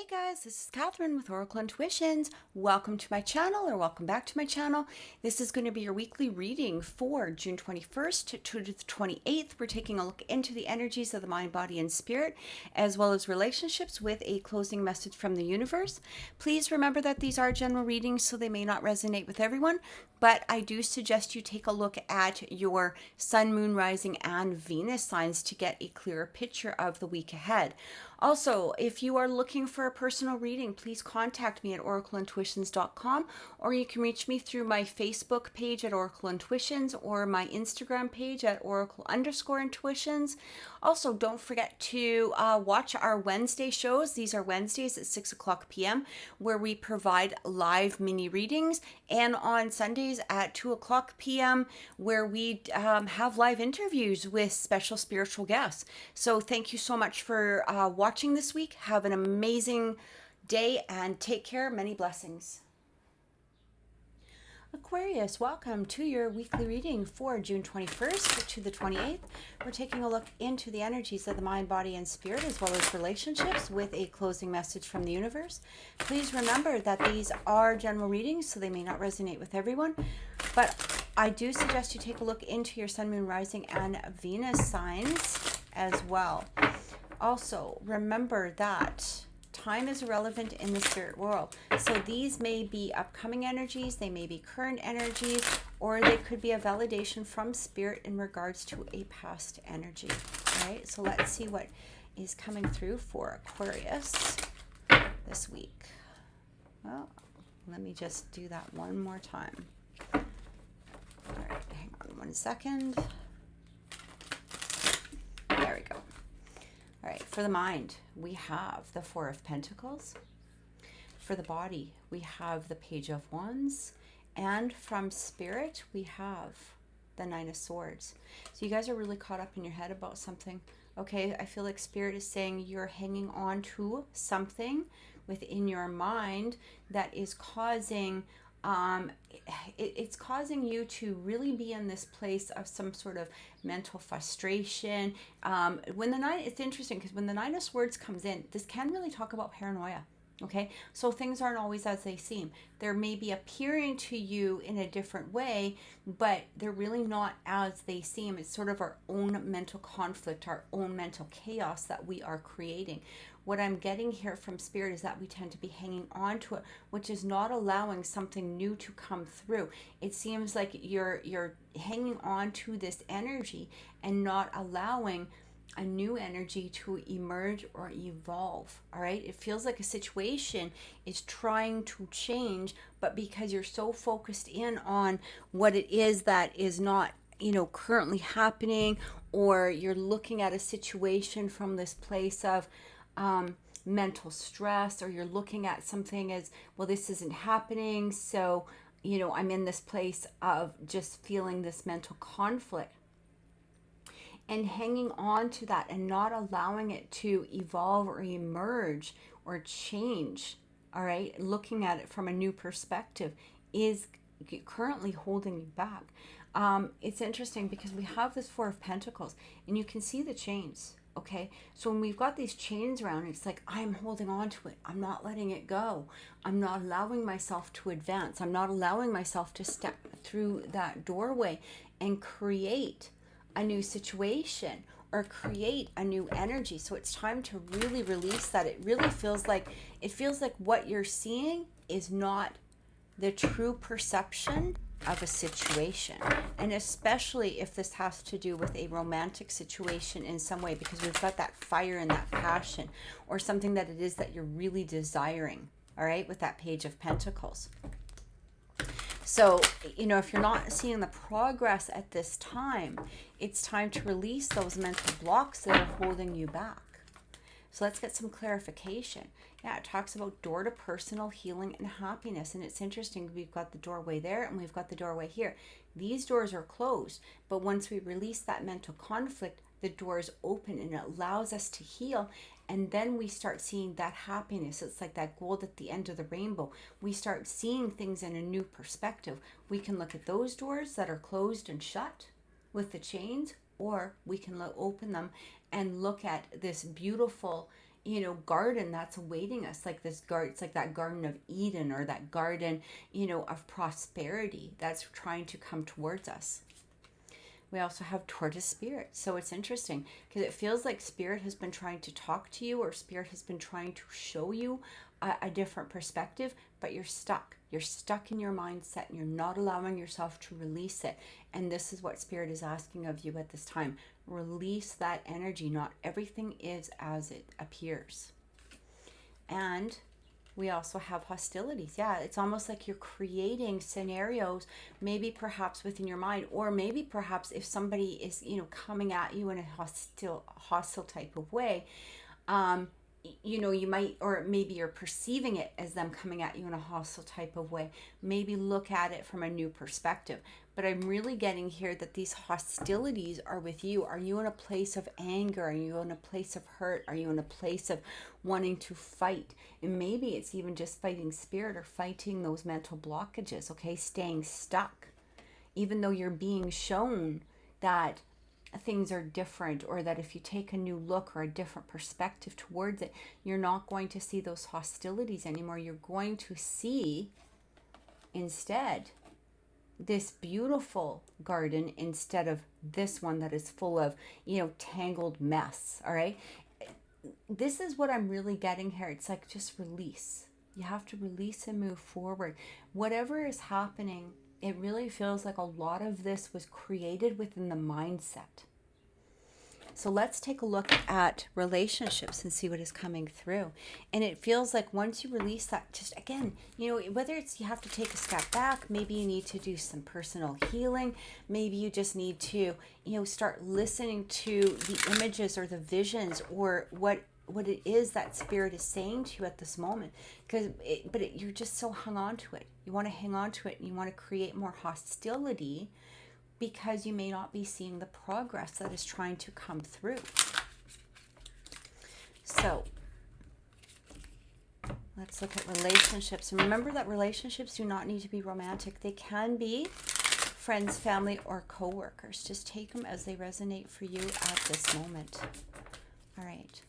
Guys, this is Catherine with Oracle Intuitions. Welcome to my channel, or welcome back to my channel. This is going to be your weekly reading for June 21st to the 28th. We're taking a look into the energies of the mind, body, and spirit, as well as relationships, with a closing message from the universe. Please remember that these are general readings, so they may not resonate with everyone, but I do suggest you take a look at your sun, moon, rising, and Venus signs to get a clearer picture of the week ahead. Also, if you are looking for a personal reading, please contact me at oracleintuitions.com, or you can reach me through my Facebook page at Oracle Intuitions or my Instagram page at Oracle_Intuitions. Also, don't forget to watch our Wednesday shows. These are Wednesdays at 6 o'clock p.m. where we provide live mini readings, and on Sundays at 2 o'clock p.m. where we have live interviews with special spiritual guests. So thank you so much for watching this week. Have an amazing day and take care. Many blessings. Aquarius, welcome to your weekly reading for June 21st to the 28th. We're taking a look into the energies of the mind, body, and spirit, as well as relationships, with a closing message from the universe. Please remember that these are general readings, so they may not resonate with everyone, but I do suggest you take a look into your sun, moon, rising, and Venus signs as well. Also, remember that time is irrelevant in the spirit world. So these may be upcoming energies, they may be current energies, or they could be a validation from spirit in regards to a past energy. All right, so let's see what is coming through for Aquarius this week. Well, let me just do that one more time. All right, hang on one second. There we go. All right, for the mind, we have the Four of Pentacles. For the body, we have the Page of Wands. And from spirit, we have the Nine of Swords. So you guys are really caught up in your head about something. Okay, I feel like spirit is saying you're hanging on to something within your mind that is causing it's causing you to really be in this place of some sort of mental frustration. When the nine, it's interesting because when the Nine of Swords comes in, this can really talk about paranoia. Okay, so things aren't always as they seem. There may be appearing to you in a different way, but they're really not as they seem. It's sort of our own mental conflict, our own mental chaos that we are creating. What I'm getting here from spirit is that we tend to be hanging on to it, which is not allowing something new to come through. It seems like you're hanging on to this energy and not allowing a new energy to emerge or evolve. All right, it feels like a situation is trying to change, but because you're so focused in on what it is that is not, currently happening, or you're looking at a situation from this place of mental stress, or you're looking at something as, well, this isn't happening, so I'm in this place of just feeling this mental conflict and hanging on to that and not allowing it to evolve or emerge or change. All right, looking at it from a new perspective is currently holding you back. It's interesting because we have this Four of Pentacles and you can see the chains. Okay, so when we've got these chains around, it's like I'm holding on to it. I'm not letting it go. I'm not allowing myself to advance. I'm not allowing myself to step through that doorway and create a new situation or create a new energy. So it's time to really release that. It feels like what you're seeing is not the true perception of a situation, and especially if this has to do with a romantic situation in some way, because we've got that fire and that passion, or something that it is that you're really desiring. All right, with that Page of Pentacles. So, if you're not seeing the progress at this time, it's time to release those mental blocks that are holding you back. So let's get some clarification. Yeah, it talks about door to personal healing and happiness. And it's interesting, we've got the doorway there and we've got the doorway here. These doors are closed, but once we release that mental conflict, the doors open and it allows us to heal. And then we start seeing that happiness. It's like that gold at the end of the rainbow. We start seeing things in a new perspective. We can look at those doors that are closed and shut with the chains, or we can open them and look at this beautiful, garden that's awaiting us, like this garden. It's like that Garden of Eden, or that garden, of prosperity that's trying to come towards us. We also have Tortoise Spirit. So it's interesting because it feels like Spirit has been trying to talk to you, or Spirit has been trying to show you a different perspective, but you're stuck. You're stuck in your mindset and you're not allowing yourself to release it. And this is what Spirit is asking of you at this time. Release that energy. Not everything is as it appears. And we also have hostilities. Yeah, it's almost like you're creating scenarios, maybe perhaps within your mind, or maybe perhaps if somebody is, coming at you in a hostile type of way, you might, or maybe you're perceiving it as them coming at you in a hostile type of way. Maybe look at it from a new perspective. But I'm really getting here that these hostilities are with you. Are you in a place of anger? Are you in a place of hurt? Are you in a place of wanting to fight? And maybe it's even just fighting Spirit or fighting those mental blockages, okay? Staying stuck. Even though you're being shown that things are different, or that if you take a new look or a different perspective towards it, you're not going to see those hostilities anymore. You're going to see instead this beautiful garden instead of this one that is full of, tangled mess. All right. This is what I'm really getting here. It's like, just release. You have to release and move forward. Whatever is happening, it really feels like a lot of this was created within the mindset. So let's take a look at relationships and see what is coming through. And it feels like once you release that, just again, whether it's you have to take a step back, maybe you need to do some personal healing, maybe you just need to, start listening to the images or the visions, or what it is that Spirit is saying to you at this moment. You're just so hung on to it. You want to hang on to it, and you want to create more hostility because you may not be seeing the progress that is trying to come through. So let's look at relationships. And remember that relationships do not need to be romantic. They can be friends, family, or co-workers. Just take them as they resonate for you at this moment. All right.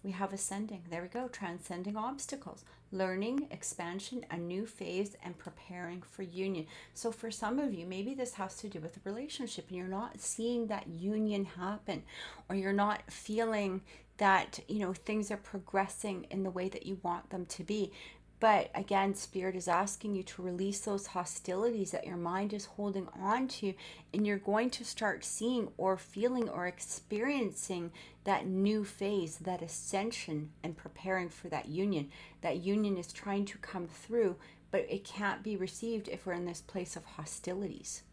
We have ascending. There we go. Transcending obstacles. Learning, expansion, a new phase, and preparing for union. So for some of you, maybe this has to do with a relationship and you're not seeing that union happen, or you're not feeling that, things are progressing in the way that you want them to be. But again, Spirit is asking you to release those hostilities that your mind is holding on to, and you're going to start seeing or feeling or experiencing that new phase, that ascension, and preparing for that union. That union is trying to come through, but it can't be received if we're in this place of hostilities.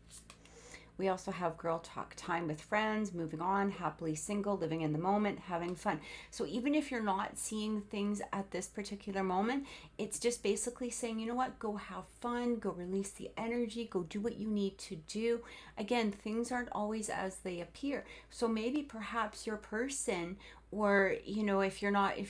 We also have girl talk, time with friends, moving on, happily single, living in the moment, having fun. So even if you're not seeing things at this particular moment, it's just basically saying, you know what, go have fun, go release the energy, go do what you need to do. Again, things aren't always as they appear. So maybe perhaps your person, or, if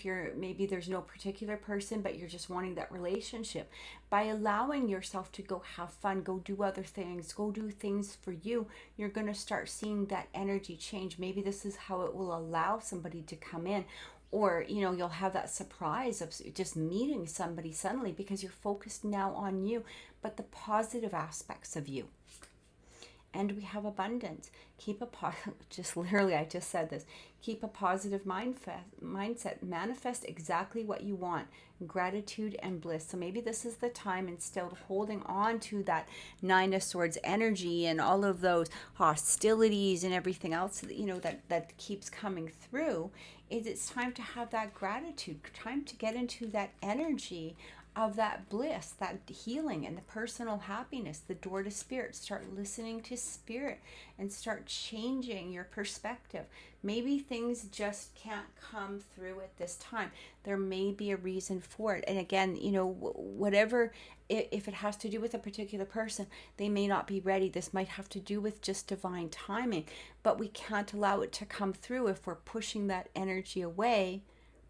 you're maybe there's no particular person, but you're just wanting that relationship, by allowing yourself to go have fun, go do other things, go do things for you, you're going to start seeing that energy change. Maybe this is how it will allow somebody to come in, or, you'll have that surprise of just meeting somebody suddenly because you're focused now on you, but the positive aspects of you. And we have abundance. I just said this. Keep a positive mindset. Manifest exactly what you want. Gratitude and bliss. So maybe this is the time, instead of holding on to that Nine of Swords energy and all of those hostilities and everything else, that keeps coming through, it's time to have that gratitude, time to get into that energy of that bliss, that healing, and the personal happiness, the door to Spirit. Start listening to Spirit and start changing your perspective. Maybe things just can't come through at this time. There may be a reason for it. And again, whatever, if it has to do with a particular person, they may not be ready. This might have to do with just divine timing, but we can't allow it to come through if we're pushing that energy away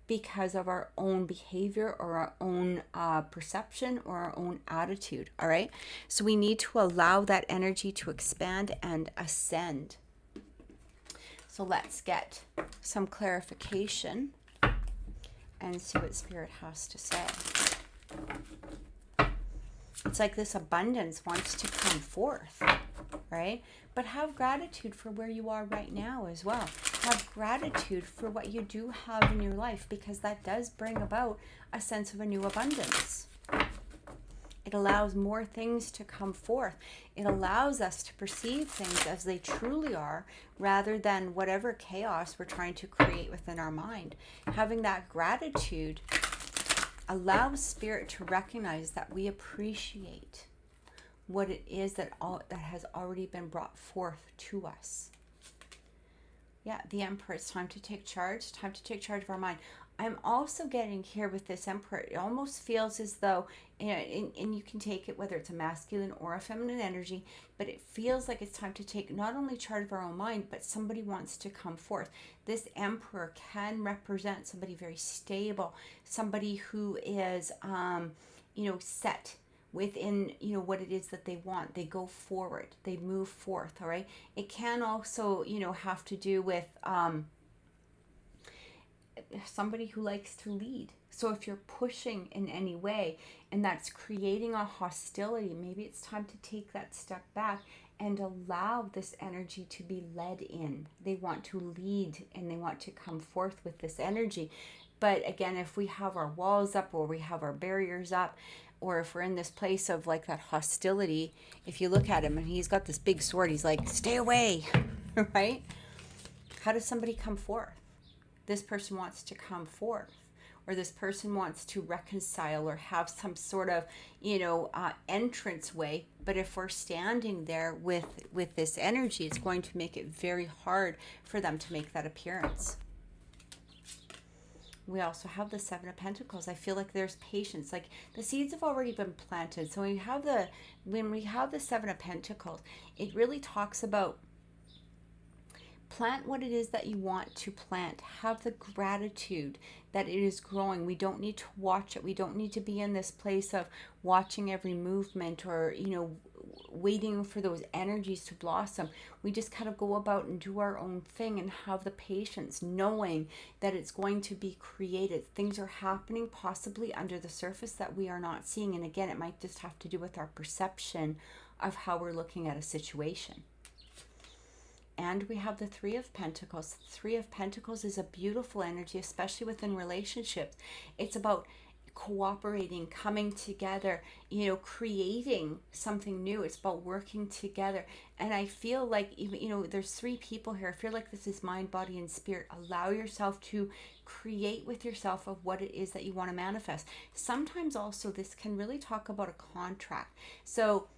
because of our own behavior or our own perception or our own attitude. All right. So we need to allow that energy to expand and ascend. So let's get some clarification and see what Spirit has to say. It's like this abundance wants to come forth, right? But have gratitude for where you are right now as well. Have gratitude for what you do have in your life, because that does bring about a sense of a new abundance. It allows more things to come forth. It allows us to perceive things as they truly are, rather than whatever chaos we're trying to create within our mind. Having that gratitude allows Spirit to recognize that we appreciate what it is that has already been brought forth to us. Yeah, the Emperor, it's time to take charge. Time to take charge of our mind. I'm also getting here with this Emperor, it almost feels as though, and you can take it whether it's a masculine or a feminine energy, but it feels like it's time to take not only charge of our own mind, but somebody wants to come forth. This Emperor can represent somebody very stable, somebody who is, set within, what it is that they want. They go forward, they move forth, all right? It can also, have to do with, somebody who likes to lead. So if you're pushing in any way and that's creating a hostility, maybe it's time to take that step back and allow this energy to be led in. They want to lead and they want to come forth with this energy. But again, if we have our walls up or we have our barriers up, or if we're in this place of like that hostility, if you look at him and he's got this big sword, he's like, stay away, right? How does somebody come forth? This person wants to come forth, or this person wants to reconcile or have some sort of, entrance way. But if we're standing there with this energy, it's going to make it very hard for them to make that appearance. We also have the Seven of Pentacles. I feel like there's patience, like the seeds have already been planted. So when we have the Seven of Pentacles, it really talks about plant what it is that you want to plant. Have the gratitude that it is growing. We don't need to watch it. We don't need to be in this place of watching every movement or, waiting for those energies to blossom. We just kind of go about and do our own thing and have the patience, knowing that it's going to be created. Things are happening possibly under the surface that we are not seeing. And again, it might just have to do with our perception of how we're looking at a situation. And we have the Three of Pentacles. The Three of Pentacles is a beautiful energy, especially within relationships. It's about cooperating, coming together, creating something new. It's about working together. And I feel like, there's three people here. I feel like this is mind, body, and spirit. Allow yourself to create with yourself of what it is that you want to manifest. Sometimes also this can really talk about a contract. So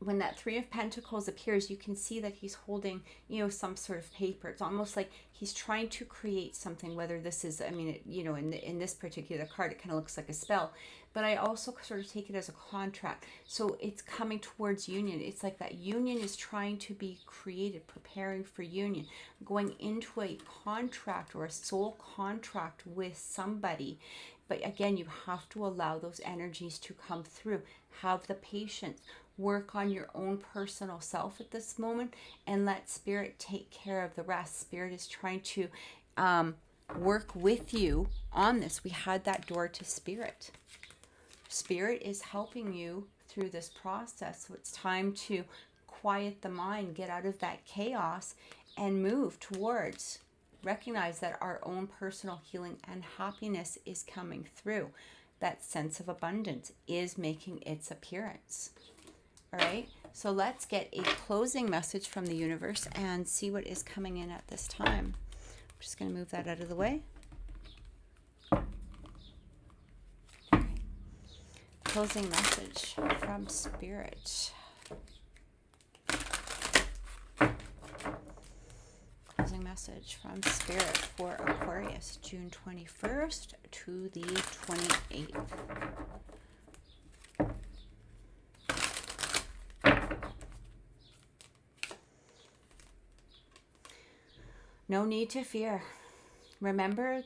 when that Three of Pentacles appears, you can see that he's holding, some sort of paper. It's almost like he's trying to create something, whether this is, in this particular card, it kind of looks like a spell. But I also sort of take it as a contract. So it's coming towards union. It's like that union is trying to be created, preparing for union, going into a contract or a soul contract with somebody. But again, you have to allow those energies to come through. Have the patience. Work on your own personal self at this moment and let Spirit take care of the rest. Spirit is trying to work with you on this. We had that door to Spirit. Spirit is helping you through this process. So it's time to quiet the mind, get out of that chaos, and move towards recognize that our own personal healing and happiness is coming through. That sense of abundance is making its appearance. All right, so let's get a closing message from the universe and see what is coming in at this time. I'm just going to move that out of the way. Okay. Closing message from Spirit. Closing message from Spirit for Aquarius, June 21st to the 28th. No need to fear. Remember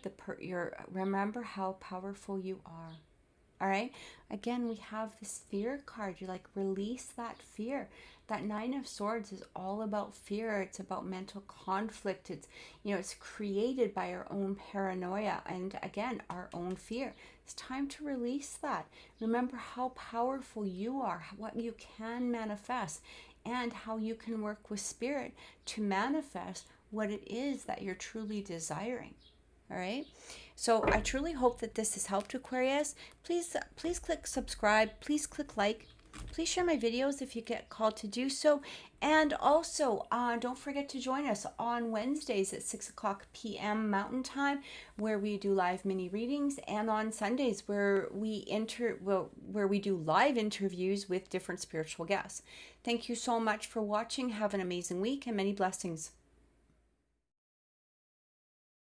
remember how powerful you are. All right. Again, we have this fear card. You're like, release that fear. That Nine of Swords is all about fear. It's about mental conflict. It's, it's created by our own paranoia and, again, our own fear. It's time to release that. Remember how powerful you are, what you can manifest, and how you can work with spirit to manifest what it is that you're truly desiring. All right. So I truly hope that this has helped, Aquarius. Please click subscribe. Please click like. Please share my videos if you get called to do so. And also, don't forget to join us on Wednesdays at 6 o'clock p.m. Mountain Time, where we do live mini readings, and on Sundays where we do live interviews with different spiritual guests. Thank you so much for watching. Have an amazing week and many blessings.